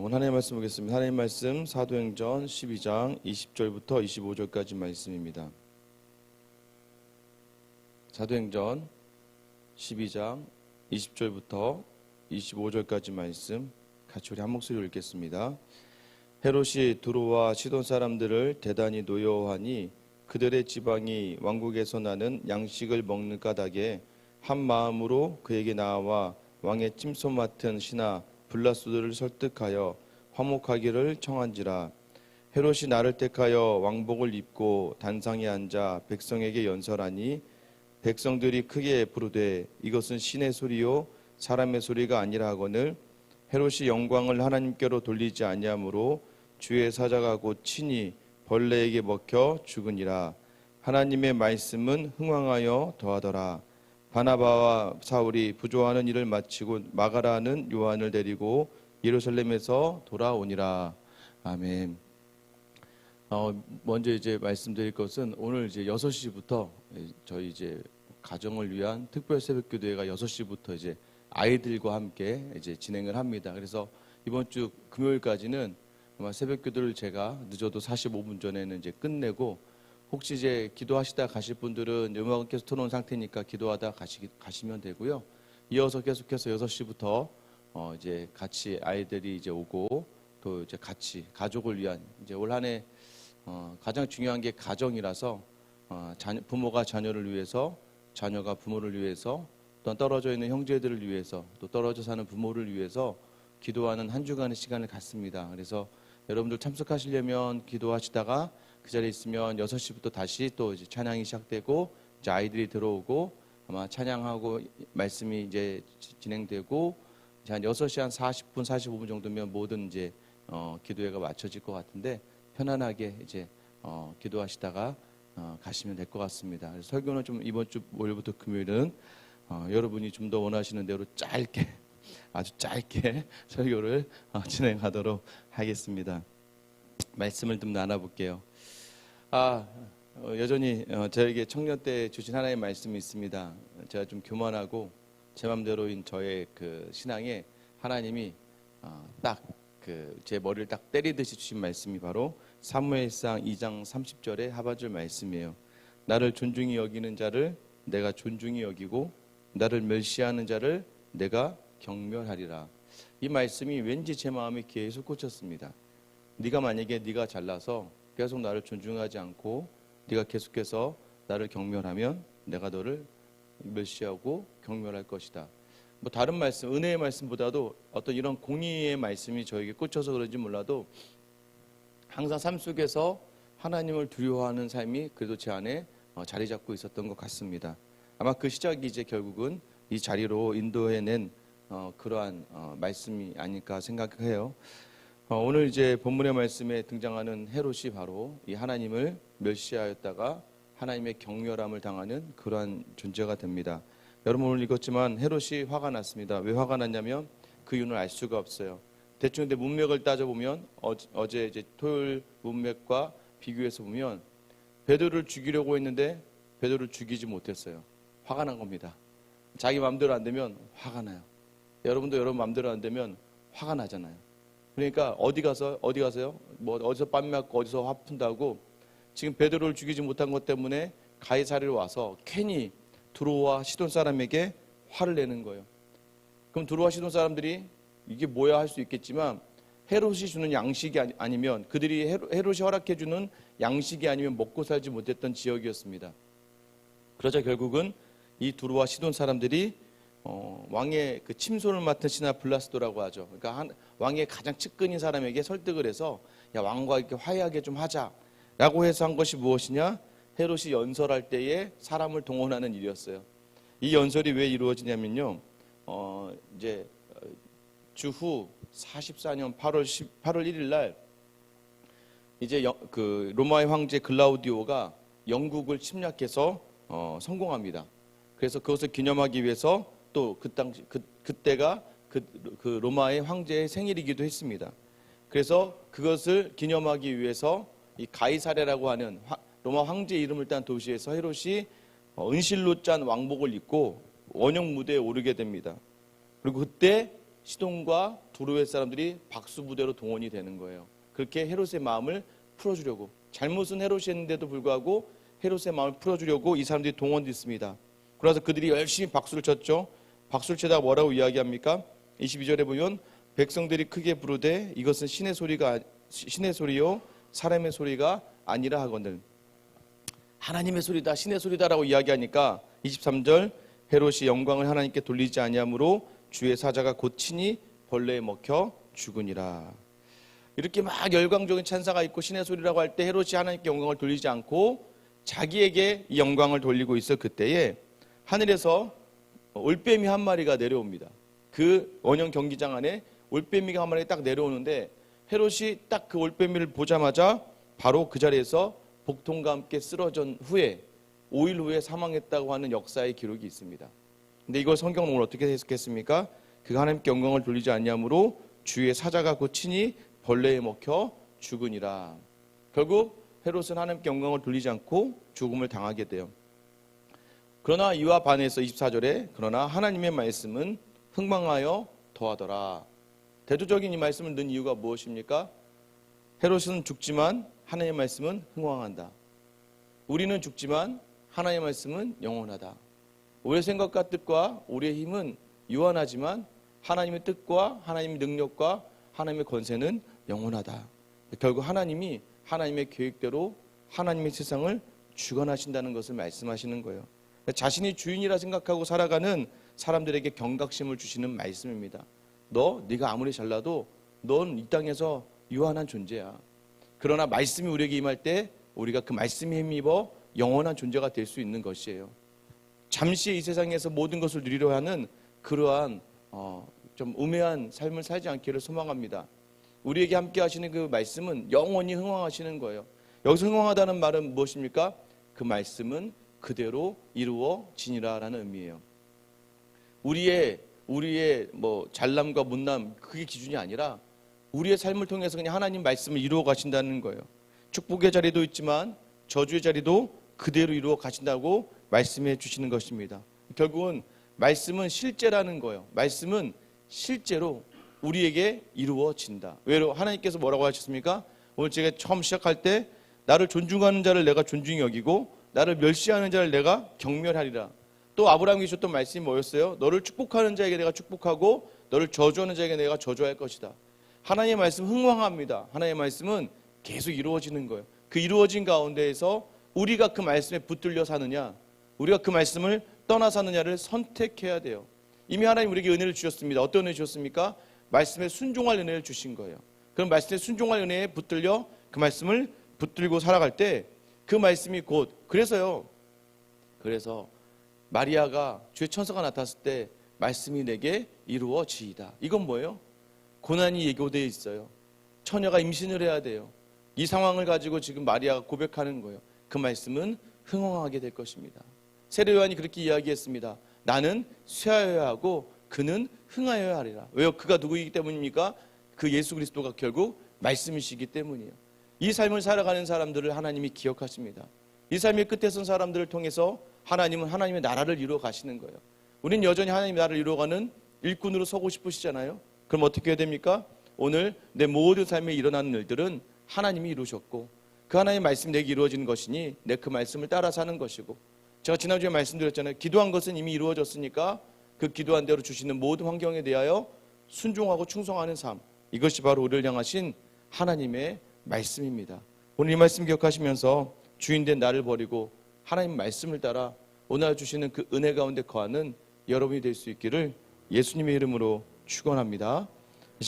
오늘 하나님의 말씀 보겠습니다. 하나님의 말씀 사도행전 12장 20절부터 25절까지 말씀입니다. 사도행전 12장 20절부터 25절까지 말씀 같이 우리 한 목소리로 읽겠습니다. 헤롯이 두로와 시돈 사람들을 대단히 노여워하니 그들의 지방이 왕국에서 나는 양식을 먹는 까닭에 한 마음으로 그에게 나와 왕의 침소 맡은 신하 블라스도를 설득하여 화목하기를 청한지라. 헤롯이 나를 택하여 왕복을 입고 단상에 앉아 백성에게 연설하니 백성들이 크게 부르되 이것은 신의 소리요 사람의 소리가 아니라 하거늘 헤롯이 영광을 하나님께로 돌리지 아니하므로 주의 사자가 곧 친히 벌레에게 먹혀 죽으니라. 하나님의 말씀은 흥왕하여 더하더라. 바나바와 사울이 부조하는 일을 마치고 마가라는 요한을 데리고 예루살렘에서 돌아오니라. 아멘. 먼저 이제 말씀드릴 것은 오늘 이제 6시부터 저희 이제 가정을 위한 특별 새벽 기도회가 6시부터 이제 아이들과 함께 이제 진행을 합니다. 그래서 이번 주 금요일까지는 아마 새벽 기도를 제가 늦어도 45분 전에는 이제 끝내고, 혹시 이제 기도하시다 가실 분들은 음악은 계속 틀어놓은 상태니까 기도하다 가시면 되고요. 이어서 계속해서 6시부터 이제 같이 아이들이 이제 오고 또 이제 같이 가족을 위한 이제 올 한 해 가장 중요한 게 가정이라서 부모가 자녀를 위해서, 자녀가 부모를 위해서, 또 떨어져 있는 형제들을 위해서, 또 떨어져 사는 부모를 위해서 기도하는 한 주간의 시간을 갖습니다. 그래서 여러분들 참석하시려면 기도하시다가 그 자리에 있으면 6시부터 다시 또 이제 찬양이 시작되고 이제 아이들이 들어오고 아마 찬양하고 말씀이 이제 진행되고 이제 한 6시 한 40분, 45분 정도면 모든 이제 기도회가 마쳐질 것 같은데 편안하게 이제 기도하시다가 가시면 될 것 같습니다. 그래서 설교는 좀 이번 주 월요일부터 금요일은 여러분이 좀 더 원하시는 대로 짧게, 아주 짧게 설교를 진행하도록 하겠습니다. 말씀을 좀 나눠볼게요. 여전히 저에게 청년 때 주신 하나님의 말씀이 있습니다. 제가 좀 교만하고 제 맘대로인 저의 그 신앙에 하나님이 딱 제 머리를 딱 때리듯이 주신 말씀이 바로 사무엘상 2장 30절의 하반절 말씀이에요. 나를 존중히 여기는 자를 내가 존중히 여기고 나를 멸시하는 자를 내가 경멸하리라. 이 말씀이 왠지 제 마음에 계속 꽂혔습니다. 네가 만약에 네가 잘나서 계속 나를 존중하지 않고 네가 계속해서 나를 경멸하면 내가 너를 멸시하고 경멸할 것이다. 뭐 다른 말씀, 은혜의 말씀보다도 어떤 이런 공의의 말씀이 저에게 꽂혀서 그런지 몰라도 항상 삶 속에서 하나님을 두려워하는 삶이 그래도 제 안에 자리 잡고 있었던 것 같습니다. 아마 그 시작이 이제 결국은 이 자리로 인도해낸 그러한 말씀이 아닐까 생각해요. 오늘 이제 본문의 말씀에 등장하는 헤롯이 바로 이 하나님을 멸시하였다가 하나님의 경멸함을 당하는 그러한 존재가 됩니다. 여러분 오늘 읽었지만 헤롯이 화가 났습니다. 왜 화가 났냐면 그 이유는 알 수가 없어요. 대충 근데 문맥을 따져보면 어제 이제 토요일 문맥과 비교해서 보면 베드로를 죽이려고 했는데 베드로를 죽이지 못했어요. 화가 난 겁니다. 자기 마음대로 안 되면 화가 나요. 여러분도 여러분 마음대로 안 되면 화가 나잖아요. 그러니까 어디 가서요? 뭐 어디서 뺨 맞고 어디서 화 푼다고 지금 베드로를 죽이지 못한 것 때문에 가이사랴로 와서 괜히 두로와 시돈 사람에게 화를 내는 거예요. 그럼 두로와 시돈 사람들이 이게 뭐야 할 수 있겠지만 헤롯이 주는 양식이 아니면, 그들이 헤롯이 허락해 주는 양식이 아니면 먹고 살지 못했던 지역이었습니다. 그러자 결국은 이 두로와 시돈 사람들이 왕의 그 침소를 맡은 신하 블라스도라고 하죠. 그러니까 왕의 가장 측근인 사람에게 설득을 해서 야, 왕과 이렇게 화해하게 좀 하자라고 해서 한 것이 무엇이냐? 헤롯이 연설할 때에 사람을 동원하는 일이었어요. 이 연설이 왜 이루어지냐면요. 이제 주후 44년 8월 1일 날 이제 그 로마의 황제 글라우디오가 영국을 침략해서 성공합니다. 그래서 그것을 기념하기 위해서 또 그때가 그 로마의 황제의 생일이기도 했습니다. 그래서 그것을 기념하기 위해서 이 가이사랴라고 하는 로마 황제 이름을 딴 도시에서 헤롯이 은실로 짠 왕복을 입고 원형 무대에 오르게 됩니다. 그리고 그때 시돈과 두로의 사람들이 박수부대로 동원이 되는 거예요. 그렇게 헤롯의 마음을 풀어주려고, 잘못은 헤롯이 했는데도 불구하고 헤롯의 마음을 풀어주려고 이 사람들이 동원됐습니다. 그래서 그들이 열심히 박수를 쳤죠. 박수를 치다가 뭐라고 이야기합니까? 22절에 보면 백성들이 크게 부르되 이것은 신의 소리요 사람의 소리가 아니라 하거늘. 하나님의 소리다, 신의 소리다라고 이야기하니까 23절 헤롯이 영광을 하나님께 돌리지 아니하므로 주의 사자가 곧 친히 벌레에 먹혀 죽으니라. 이렇게 막 열광적인 찬사가 있고 신의 소리라고 할 때 헤롯이 하나님께 영광을 돌리지 않고 자기에게 이 영광을 돌리고 있어. 그때에 하늘에서 올빼미 한 마리가 내려옵니다. 그 원형 경기장 안에 올빼미가 한 마리 딱 내려오는데 헤롯이 딱 그 올빼미를 보자마자 바로 그 자리에서 복통과 함께 쓰러진 후에 5일 후에 사망했다고 하는 역사의 기록이 있습니다. 근데 이걸 성경은 오늘 어떻게 해석했습니까? 그가 하나님께 영광을 돌리지 않냐므로 주의 사자가 곧 친히 벌레에 먹혀 죽으니라. 결국 헤롯은 하나님께 영광을 돌리지 않고 죽음을 당하게 돼요. 그러나 이와 반해서 24절에 그러나 하나님의 말씀은 흥망하여 더하더라. 대조적인 이 말씀을 넣은 이유가 무엇입니까? 헤롯은 죽지만 하나님의 말씀은 흥왕한다. 우리는 죽지만 하나님의 말씀은 영원하다. 우리의 생각과 뜻과 우리의 힘은 유한하지만 하나님의 뜻과 하나님의 능력과 하나님의 권세는 영원하다. 결국 하나님이 하나님의 계획대로 하나님의 세상을 주관하신다는 것을 말씀하시는 거예요. 자신이 주인이라 생각하고 살아가는 사람들에게 경각심을 주시는 말씀입니다. 네가 아무리 잘나도 넌 이 땅에서 유한한 존재야. 그러나 말씀이 우리에게 임할 때 우리가 그 말씀에 힘입어 영원한 존재가 될 수 있는 것이에요. 잠시 이 세상에서 모든 것을 누리려 하는 그러한 좀 우매한 삶을 살지 않기를 소망합니다. 우리에게 함께 하시는 그 말씀은 영원히 흥왕하시는 거예요. 여기서 흥왕하다는 말은 무엇입니까? 그 말씀은 그대로 이루어지니라라는 의미예요. 우리의 뭐 잘남과 못남 그게 기준이 아니라 우리의 삶을 통해서 그냥 하나님 말씀을 이루어 가신다는 거예요. 축복의 자리도 있지만 저주의 자리도 그대로 이루어 가신다고 말씀해 주시는 것입니다. 결국은 말씀은 실제라는 거예요. 말씀은 실제로 우리에게 이루어진다. 왜요? 하나님께서 뭐라고 하셨습니까? 오늘 제가 처음 시작할 때 나를 존중하는 자를 내가 존중히 여기고 나를 멸시하는 자를 내가 경멸하리라. 또 아브라함이 주셨던 말씀이 뭐였어요? 너를 축복하는 자에게 내가 축복하고 너를 저주하는 자에게 내가 저주할 것이다. 하나님의 말씀은 흥왕합니다. 하나님의 말씀은 계속 이루어지는 거예요. 그 이루어진 가운데에서 우리가 그 말씀에 붙들려 사느냐, 우리가 그 말씀을 떠나 사느냐를 선택해야 돼요. 이미 하나님 우리에게 은혜를 주셨습니다. 어떤 은혜 주셨습니까? 말씀에 순종할 은혜를 주신 거예요. 그럼 말씀에 순종할 은혜에 붙들려 그 말씀을 붙들고 살아갈 때 그 말씀이 곧 그래서 마리아가 주의 천사가 나타났을 때 말씀이 내게 이루어지이다. 이건 뭐예요? 고난이 예고되어 있어요. 처녀가 임신을 해야 돼요. 이 상황을 가지고 지금 마리아가 고백하는 거예요. 그 말씀은 흥왕하게 될 것입니다. 세례 요한이 그렇게 이야기했습니다. 나는 쇠하여야 하고 그는 흥하여야 하리라. 왜요? 그가 누구이기 때문입니까? 그 예수 그리스도가 결국 말씀이시기 때문이에요. 이 삶을 살아가는 사람들을 하나님이 기억하십니다. 이 삶의 끝에 선 사람들을 통해서 하나님은 하나님의 나라를 이루어 가시는 거예요. 우리는 여전히 하나님의 나라를 이루어가는 일꾼으로 서고 싶으시잖아요. 그럼 어떻게 해야 됩니까? 오늘 내 모든 삶에 일어나는 일들은 하나님이 이루셨고 그 하나님의 말씀이 내게 이루어지는 것이니 내 그 말씀을 따라 사는 것이고, 제가 지난주에 말씀드렸잖아요. 기도한 것은 이미 이루어졌으니까 그 기도한 대로 주시는 모든 환경에 대하여 순종하고 충성하는 삶, 이것이 바로 우리를 향하신 하나님의 말씀입니다. 오늘 이 말씀 기억하시면서 주인된 나를 버리고 하나님 말씀을 따라 오늘 주시는 그 은혜 가운데 거하는 여러분이 될 수 있기를 예수님의 이름으로 축원합니다.